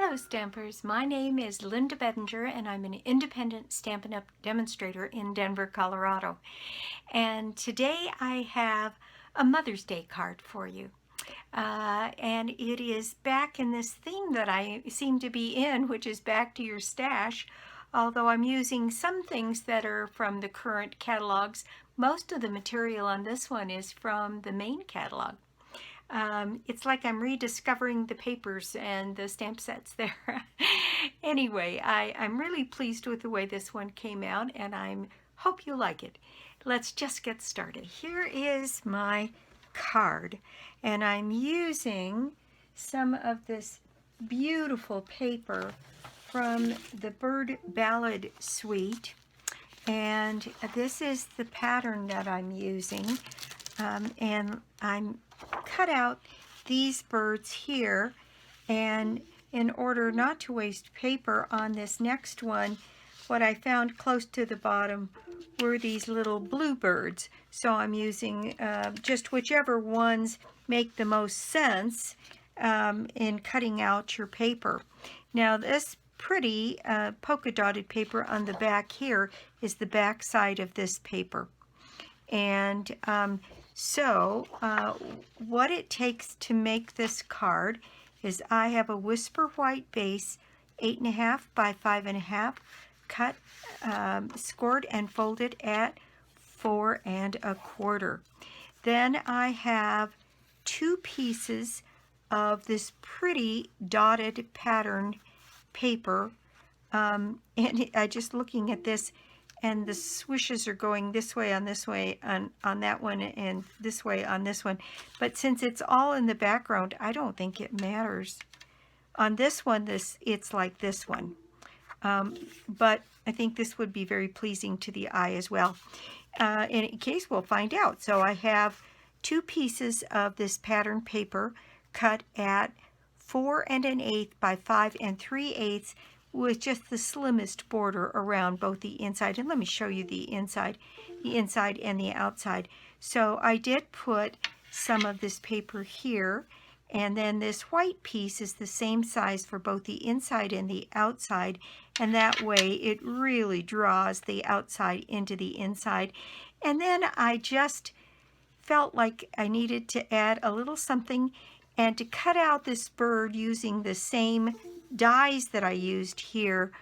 Hello Stampers, my name is Linda Bedinger and I'm an independent Stampin' Up! Demonstrator in Denver, Colorado. And today I have a Mother's Day card for you. And it is back in this theme that I seem to be in, which is back to your stash. Although I'm using some things that are from the current catalogs, most of the material on this one is from the main catalog. It's like I'm rediscovering the papers and the stamp sets there. Anyway, I'm really pleased with the way this one came out, and I hope you like it. Let's just get started. Here is my card, and I'm using some of this beautiful paper from the Bird Ballad suite, and this is the pattern that I'm using, and I'm cut out these birds here, and in order not to waste paper on this next one, what I found close to the bottom were these little bluebirds. So I'm using just whichever ones make the most sense in cutting out your paper. Now this pretty polka dotted paper on the back here is the back side of this paper. And so what it takes to make this card is I have a Whisper White base, 8.5 by 5.5, cut, scored and folded at 4 1/4. Then I have 2 pieces of this pretty dotted pattern paper, and I just looking at this, and the swishes are going this way on that one, and this way on this one. But since it's all in the background, I don't think it matters. On this one, it's like this one. But I think this would be very pleasing to the eye as well. In any case, we'll find out. So I have 2 pieces of this pattern paper cut at 4 1/8 by 5 3/8 with just the slimmest border around both the inside. And let me show you the inside and the outside. So I did put some of this paper here, and then this white piece is the same size for both the inside and the outside, and that way it really draws the outside into the inside. And then I just felt like I needed to add a little something, and to cut out this bird using the same dies that I used here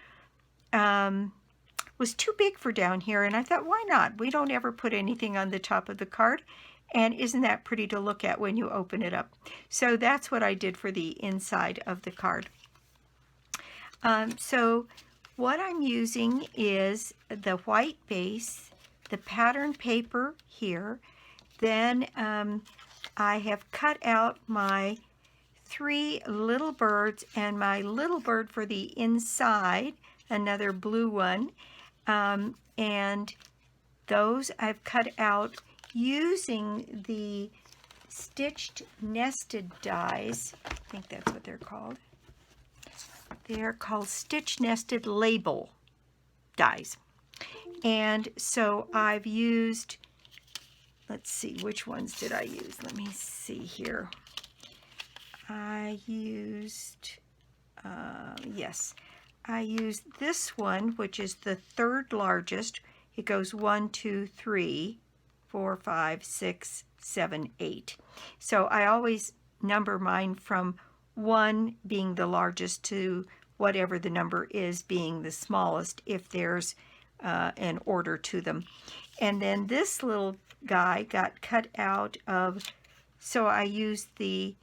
was too big for down here, and I thought, why not? We don't ever put anything on the top of the card, and isn't that pretty to look at when you open it up? So that's what I did for the inside of the card. So what I'm using is the white base, the pattern paper here, then I have cut out my 3 little birds, and my little bird for the inside, another blue one, and those I've cut out using the stitched nested dies. I think that's what they're called. They're called stitch nested label dies. And so I've used, let's see, which ones did I use? Let me see here. I used, yes, I used this one, which is the 3rd largest. It goes 1, 2, 3, 4, 5, 6, 7, 8. So I always number mine from 1 being the largest to whatever the number is being the smallest, if there's an order to them. And then this little guy got cut out of, so I used the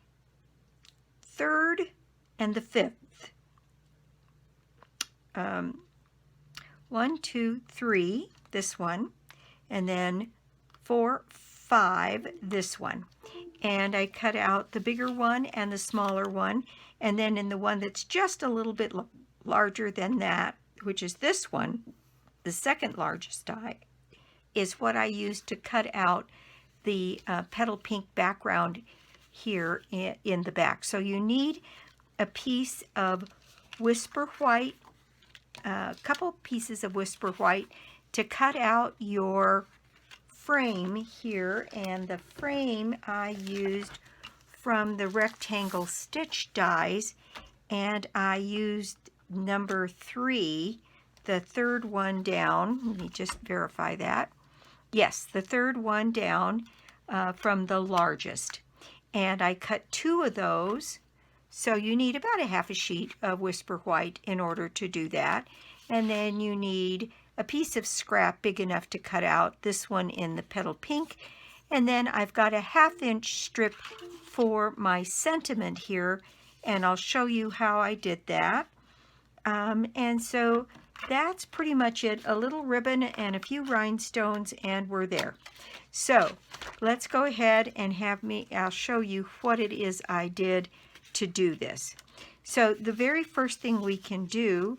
3rd and the 5th. 1, 2, 3, this one, and then 4, 5, this one. And I cut out the bigger one and the smaller one, and then in the one that's just a little bit larger than that, which is this one, the 2nd largest die, is what I used to cut out the petal pink background here in the back. So you need a piece of Whisper White, a couple pieces of Whisper White to cut out your frame here, and the frame I used from the rectangle stitch dies, and I used number 3, the third one down. Let me just verify that. Yes, the third one down from the largest. And I cut 2 of those. So you need about a half a sheet of Whisper White in order to do that. And then you need a piece of scrap big enough to cut out, this one in the petal pink. And then I've got a 1/2 inch strip for my sentiment here, and I'll show you how I did that. And so that's pretty much it. A little ribbon and a few rhinestones, and we're there. So let's go ahead and I'll show you what it is I did to do this. So the very first thing we can do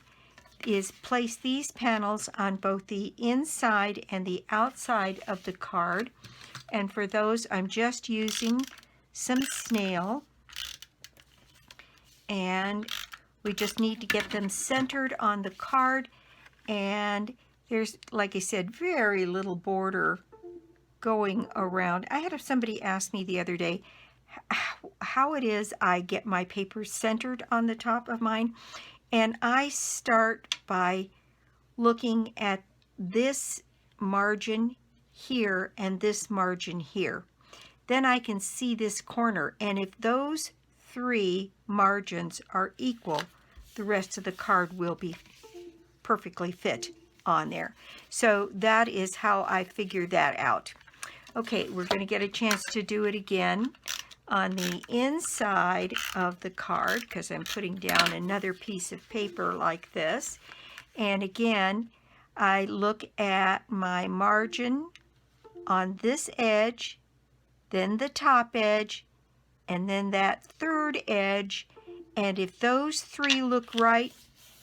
is place these panels on both the inside and the outside of the card. And for those, I'm just using some snail. And we just need to get them centered on the card. And there's, like I said, very little border going around. I had somebody ask me the other day how it is I get my paper centered on the top of mine. And I start by looking at this margin here and this margin here. Then I can see this corner, and if those 3 margins are equal, the rest of the card will be perfectly fit on there. So that is how I figured that out. Okay, we're going to get a chance to do it again on the inside of the card, because I'm putting down another piece of paper like this. And again, I look at my margin on this edge, then the top edge, and then that third edge. And if those 3 look right,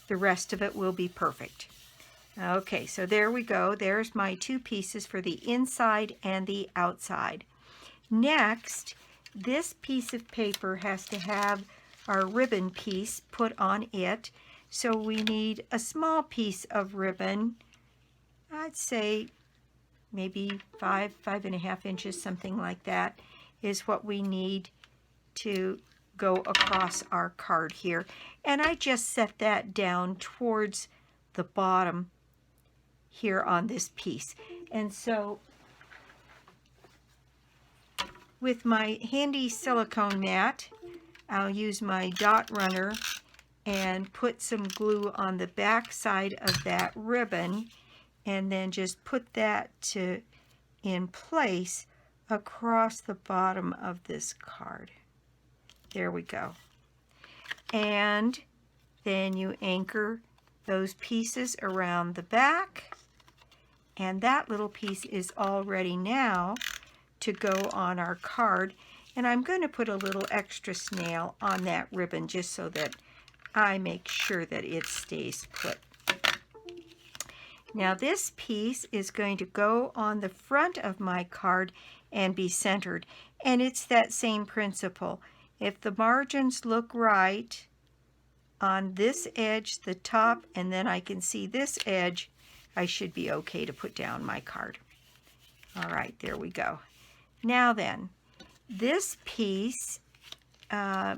the rest of it will be perfect. Okay, so there we go. There's my 2 pieces for the inside and the outside. Next, this piece of paper has to have our ribbon piece put on it. So we need a small piece of ribbon. I'd say maybe 5.5 inches, something like that, is what we need to go across our card here. And I just set that down towards the bottom here on this piece. And so with my handy silicone mat, I'll use my dot runner and put some glue on the back side of that ribbon, and then just put that in place across the bottom of this card. There we go. And then you anchor those pieces around the back, and that little piece is all ready now to go on our card. And I'm going to put a little extra snail on that ribbon just so that I make sure that it stays put. Now this piece is going to go on the front of my card and be centered. And it's that same principle. If the margins look right on this edge, the top, and then I can see this edge, I should be okay to put down my card. All right, there we go. Now then, this piece, I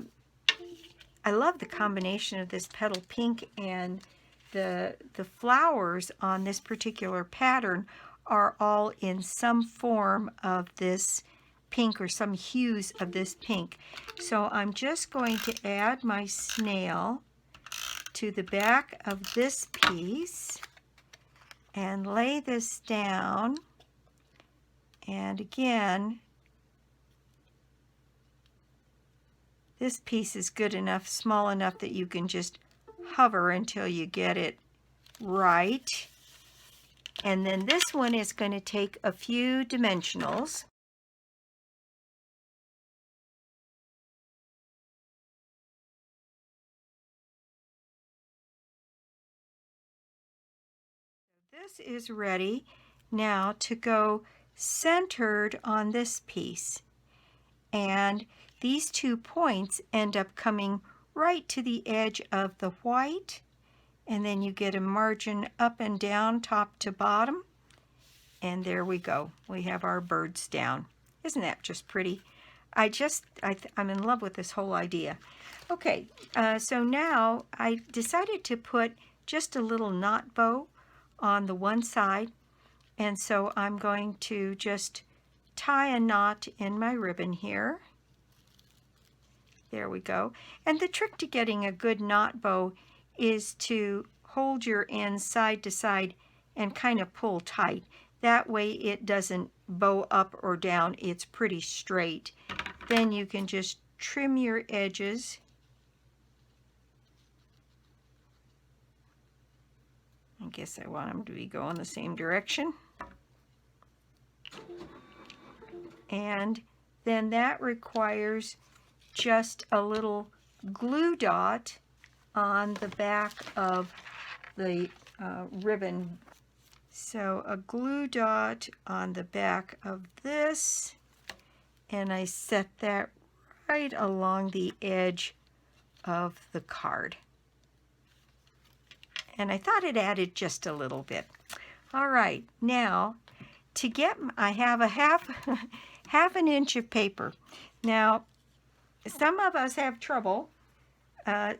love the combination of this petal pink and the flowers on this particular pattern are all in some form of this pink or some hues of this pink. So I'm just going to add my snail to the back of this piece and lay this down. And again, this piece is good enough, small enough that you can just hover until you get it right. And then this one is going to take a few dimensionals. This is ready now to go centered on this piece. And these 2 points end up coming right to the edge of the white, and then you get a margin up and down, top to bottom, and there we go. We have our birds down. Isn't that just pretty? I'm in love with this whole idea. Okay, so now I decided to put just a little knot bow on the one side, and so I'm going to just tie a knot in my ribbon here. There we go. And the trick to getting a good knot bow is to hold your ends side to side and kind of pull tight. That way it doesn't bow up or down, it's pretty straight. Then you can just trim your edges. I guess I want them to be going the same direction. And then that requires just a little glue dot on the back of the ribbon. So a glue dot on the back of this, and I set that right along the edge of the card. And I thought it added just a little bit. All right, now to get, I have a half an inch of paper. Now, some of us have trouble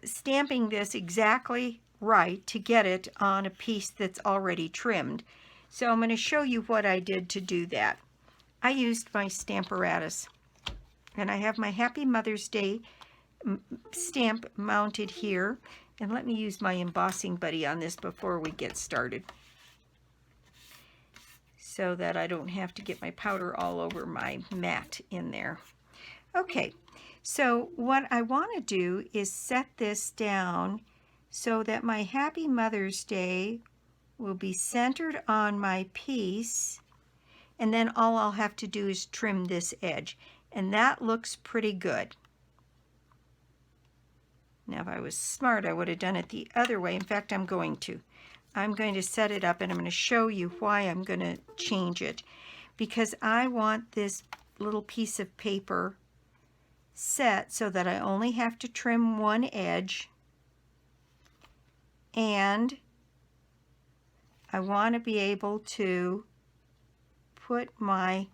stamping this exactly right to get it on a piece that's already trimmed. So I'm going to show you what I did to do that. I used my Stamparatus, and I have my Happy Mother's Day stamp mounted here. And let me use my embossing buddy on this before we get started, so that I don't have to get my powder all over my mat in there. Okay, so what I want to do is set this down so that my Happy Mother's Day will be centered on my piece, and then all I'll have to do is trim this edge, and that looks pretty good. Now if I was smart, I would have done it the other way. In fact, I'm going to set it up, and I'm going to show you why I'm going to change it. Because I want this little piece of paper set so that I only have to trim one edge, and I want to be able to put my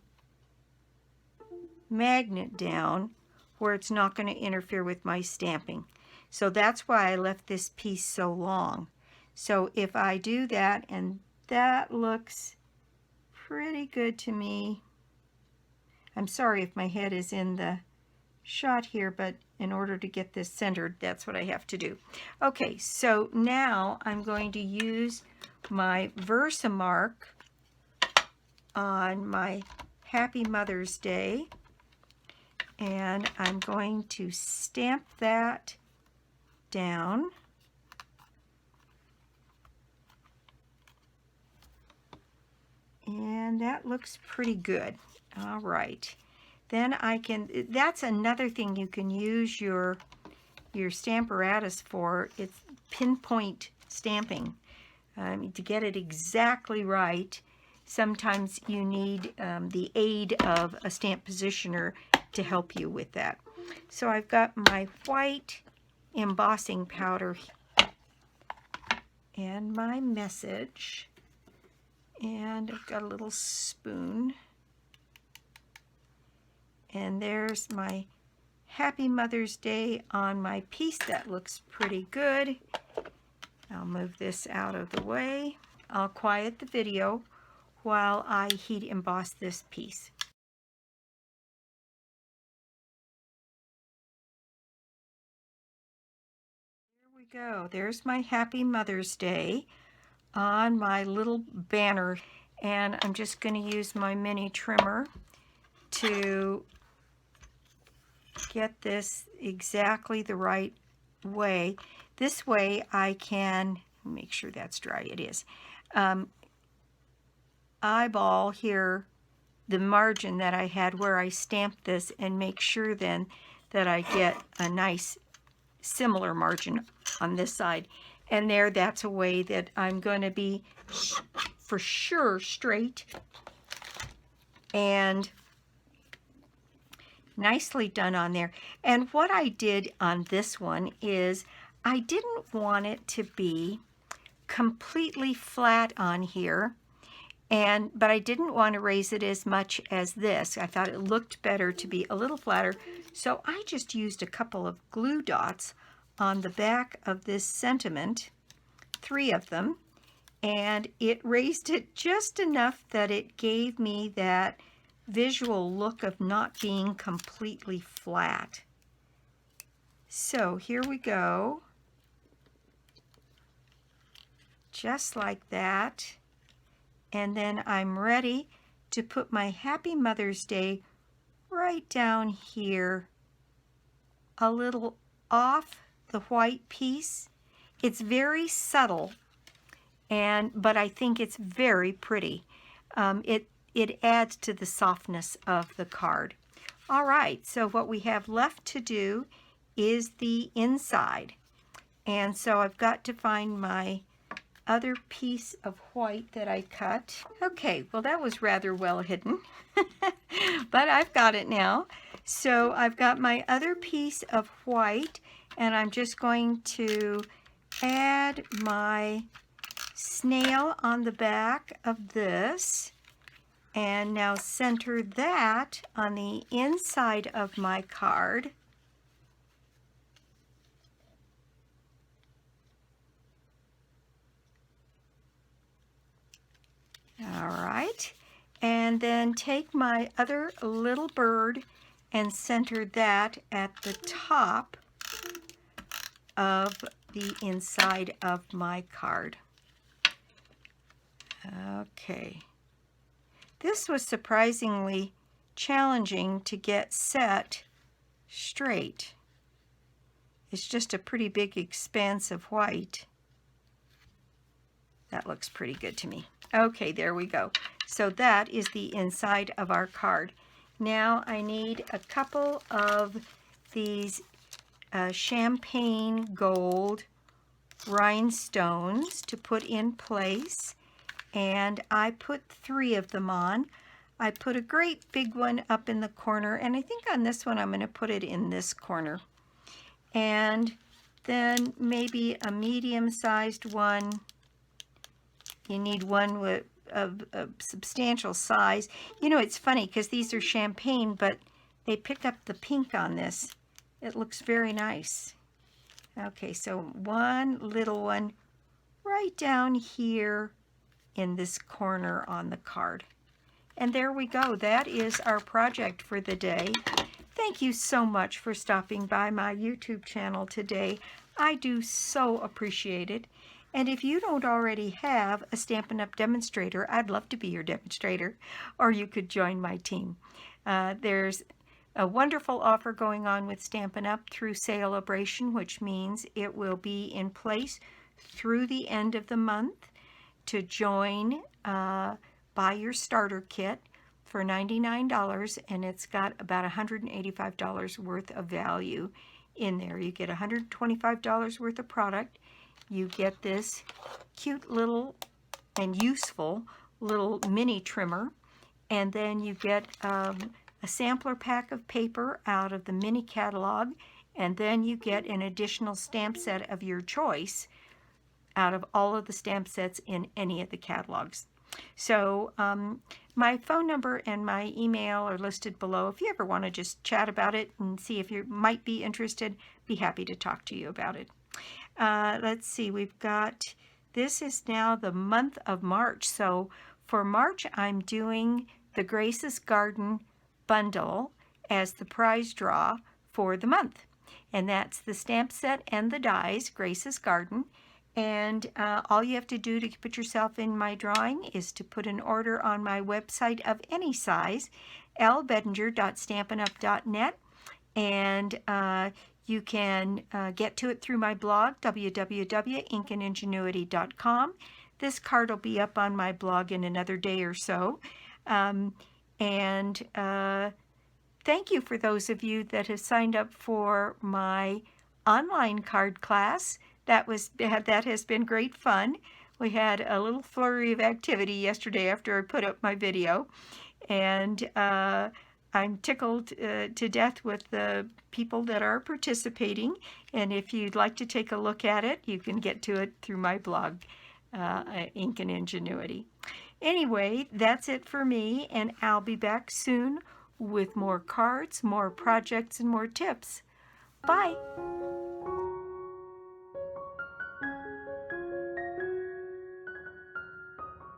magnet down where it's not going to interfere with my stamping. So that's why I left this piece so long. So if I do that, and that looks pretty good to me. I'm sorry if my head is in the shot here, but in order to get this centered, that's what I have to do. Okay, so now I'm going to use my Versamark on my Happy Mother's Day, and I'm going to stamp that down. And that looks pretty good. All right. Then I can, that's another thing you can use your Stamparatus for. It's pinpoint stamping. To get it exactly right, sometimes you need the aid of a stamp positioner to help you with that. So I've got my white embossing powder and my message, and I've got a little spoon, and there's my Happy Mother's Day on my piece. That looks pretty good. I'll move this out of the way. I'll quiet the video while I heat emboss this piece. Here we go. There's my Happy Mother's Day on my little banner, and I'm just going to use my mini trimmer to get this exactly the right way. This way I can make sure that's dry. It is. Eyeball here the margin that I had where I stamped this, and make sure then that I get a nice similar margin on this side. And there, that's a way that I'm going to be for sure straight and nicely done on there. And what I did on this one is I didn't want it to be completely flat on here, But I didn't want to raise it as much as this. I thought it looked better to be a little flatter. So I just used a couple of glue dots on the back of this sentiment, 3 of them, and it raised it just enough that it gave me that visual look of not being completely flat. So here we go. Just like that. And then I'm ready to put my Happy Mother's Day right down here, a little off the white piece. It's very subtle, but I think it's very pretty. It adds to the softness of the card. All right, so what we have left to do is the inside. And so I've got to find my other piece of white that I cut. Okay, well that was rather well hidden, but I've got it now. So I've got my other piece of white, and I'm just going to add my snail on the back of this, and now center that on the inside of my card. All right, and then take my other little bird and center that at the top of the inside of my card. Okay, this was surprisingly challenging to get set straight. It's just a pretty big expanse of white. That looks pretty good to me. Okay, there we go. So that is the inside of our card. Now I need a couple of these champagne gold rhinestones to put in place, and I put 3 of them on. I put a great big one up in the corner, and I think on this one I'm going to put it in this corner. And then maybe a medium-sized one. You need one with a substantial size. You know, it's funny because these are champagne, but they pick up the pink on this. It looks very nice. Okay, so one little one right down here in this corner on the card. And there we go. That is our project for the day. Thank you so much for stopping by my YouTube channel today. I do so appreciate it. And if you don't already have a Stampin' Up! Demonstrator, I'd love to be your demonstrator, or you could join my team. There's a wonderful offer going on with Stampin' Up! Through Sale-A-Bration, which means it will be in place through the end of the month. To join, buy your starter kit for $99, and it's got about $185 worth of value in there. You get $125 worth of product. You get this cute little and useful little mini trimmer, and then you get a sampler pack of paper out of the mini catalog, and then you get an additional stamp set of your choice out of all of the stamp sets in any of the catalogs. So my phone number and my email are listed below. If you ever want to just chat about it and see if you might be interested, be happy to talk to you about it. Let's see, we've got, this is now the month of March. So for March, I'm doing the Grace's Garden bundle as the prize draw for the month. And that's the stamp set and the dies, Grace's Garden. And all you have to do to put yourself in my drawing is to put an order on my website of any size, lbedinger.stampinup.net. And you can get to it through my blog, www.inkandingenuity.com. This card will be up on my blog in another day or so. Thank you for those of you that have signed up for my online card class. That has been great fun. We had a little flurry of activity yesterday after I put up my video, and I'm tickled to death with the people that are participating. And if you'd like to take a look at it, you can get to it through my blog, Ink and Ingenuity. Anyway, that's it for me, and I'll be back soon with more cards, more projects, and more tips. Bye!